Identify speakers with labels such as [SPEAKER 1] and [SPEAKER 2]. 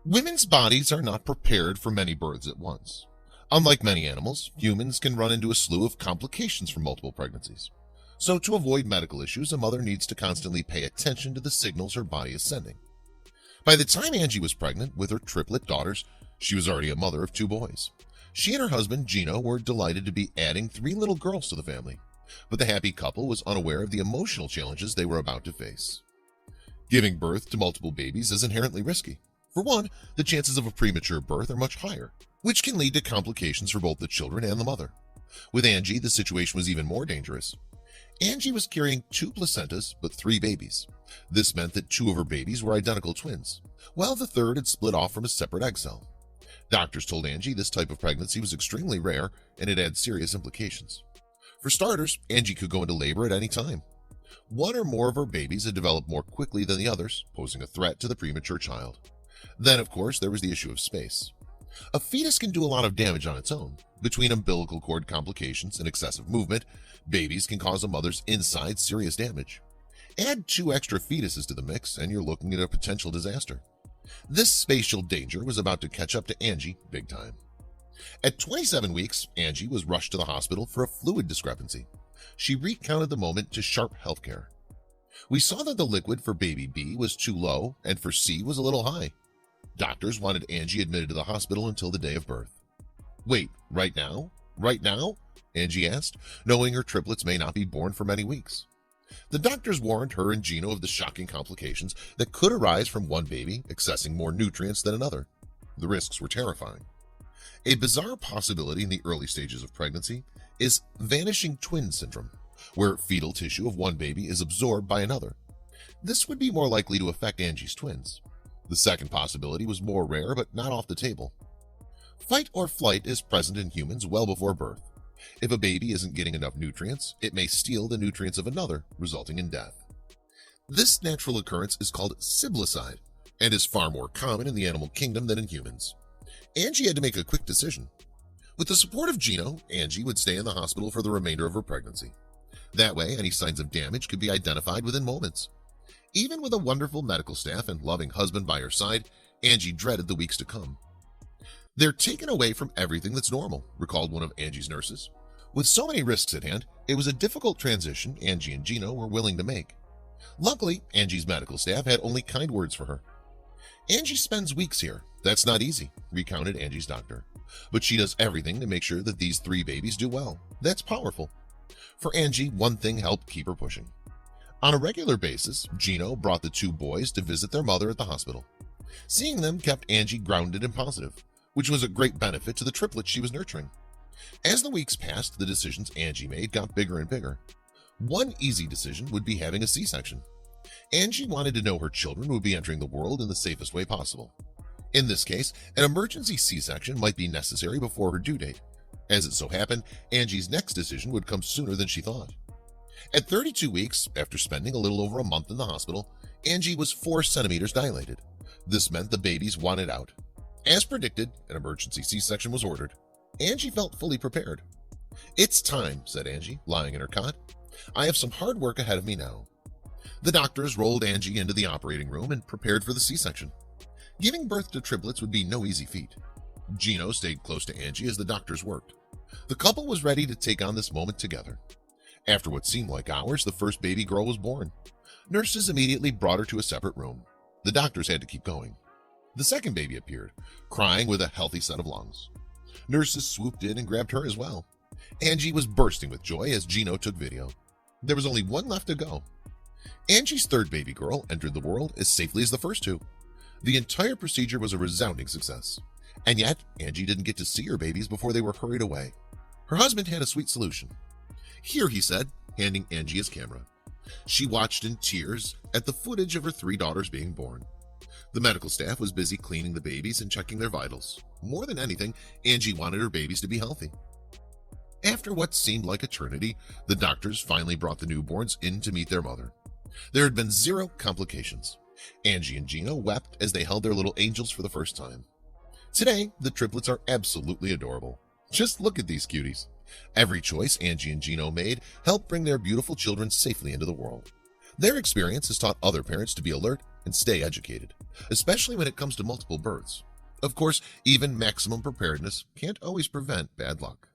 [SPEAKER 1] Women's bodies are not prepared for many births at once. Unlike many animals, humans can run into a slew of complications from multiple pregnancies. So to avoid medical issues, a mother needs to constantly pay attention to the signals her body is sending. By the time Angie was pregnant with her triplet daughters, she was already a mother of two boys. She and her husband, Gino, were delighted to be adding three little girls to the family, but the happy couple was unaware of the emotional challenges they were about to face. Giving birth to multiple babies is inherently risky. For one, the chances of a premature birth are much higher, which can lead to complications for both the children and the mother. With Angie, the situation was even more dangerous. Angie was carrying two placentas, but three babies. This meant that two of her babies were identical twins, while the third had split off from a separate egg cell. Doctors told Angie this type of pregnancy was extremely rare and it had serious implications. For starters, Angie could go into labor at any time. One or more of her babies had developed more quickly than the others, posing a threat to the premature child. Then, of course, there was the issue of space. A fetus can do a lot of damage on its own. Between umbilical cord complications and excessive movement, babies can cause a mother's inside serious damage. Add two extra fetuses to the mix and you're looking at a potential disaster. This spatial danger was about to catch up to Angie big time. At 27 weeks, Angie was rushed to the hospital for a fluid discrepancy. She recounted the moment to Sharp Healthcare. We saw that the liquid for baby B was too low and for C was a little high. Doctors wanted Angie admitted to the hospital until the day of birth. Wait, right now? Right now? Angie asked, knowing her triplets may not be born for many weeks. The doctors warned her and Gino of the shocking complications that could arise from one baby accessing more nutrients than another. The risks were terrifying. A bizarre possibility in the early stages of pregnancy is vanishing twin syndrome, where fetal tissue of one baby is absorbed by another. This would be more likely to affect Angie's twins. The second possibility was more rare but not off the table. Fight or flight is present in humans well before birth. If a baby isn't getting enough nutrients, it may steal the nutrients of another, resulting in death. This natural occurrence is called siblicide and is far more common in the animal kingdom than in humans. Angie had to make a quick decision. With the support of Gino, Angie would stay in the hospital for the remainder of her pregnancy. That way, any signs of damage could be identified within moments. Even with a wonderful medical staff and loving husband by her side, Angie dreaded the weeks to come. "They're taken away from everything that's normal," recalled one of Angie's nurses. With so many risks at hand, it was a difficult transition Angie and Gino were willing to make. Luckily, Angie's medical staff had only kind words for her. "Angie spends weeks here. That's not easy," recounted Angie's doctor. "But she does everything to make sure that these three babies do well. That's powerful." For Angie, one thing helped keep her pushing. On a regular basis, Gino brought the two boys to visit their mother at the hospital. Seeing them kept Angie grounded and positive, which was a great benefit to the triplets she was nurturing. As the weeks passed, the decisions Angie made got bigger and bigger. One easy decision would be having a C-section. Angie wanted to know her children would be entering the world in the safest way possible. In this case, an emergency C-section might be necessary before her due date. As it so happened, Angie's next decision would come sooner than she thought. At 32 weeks, after spending a little over a month in the hospital, Angie was 4 centimeters dilated. This meant the babies wanted out. As predicted, an emergency C-section was ordered. Angie felt fully prepared. "It's time," said Angie, lying in her cot. "I have some hard work ahead of me now." The doctors rolled Angie into the operating room and prepared for the C-section. Giving birth to triplets would be no easy feat. Gino stayed close to Angie as the doctors worked. The couple was ready to take on this moment together. After what seemed like hours, the first baby girl was born. Nurses immediately brought her to a separate room. The doctors had to keep going. The second baby appeared, crying with a healthy set of lungs. Nurses swooped in and grabbed her as well. Angie was bursting with joy as Gino took video. There was only one left to go. Angie's third baby girl entered the world as safely as the first two. The entire procedure was a resounding success. And yet, Angie didn't get to see her babies before they were hurried away. Her husband had a sweet solution. "Here," he said, handing Angie his camera. She watched in tears at the footage of her 3 daughters being born. The medical staff was busy cleaning the babies and checking their vitals. More than anything, Angie wanted her babies to be healthy. After what seemed like eternity, the doctors finally brought the newborns in to meet their mother. There had been 0 complications. Angie and Gino wept as they held their little angels for the first time. Today, the triplets are absolutely adorable. Just look at these cuties. Every choice Angie and Gino made helped bring their beautiful children safely into the world. Their experience has taught other parents to be alert and stay educated, especially when it comes to multiple births. Of course, even maximum preparedness can't always prevent bad luck.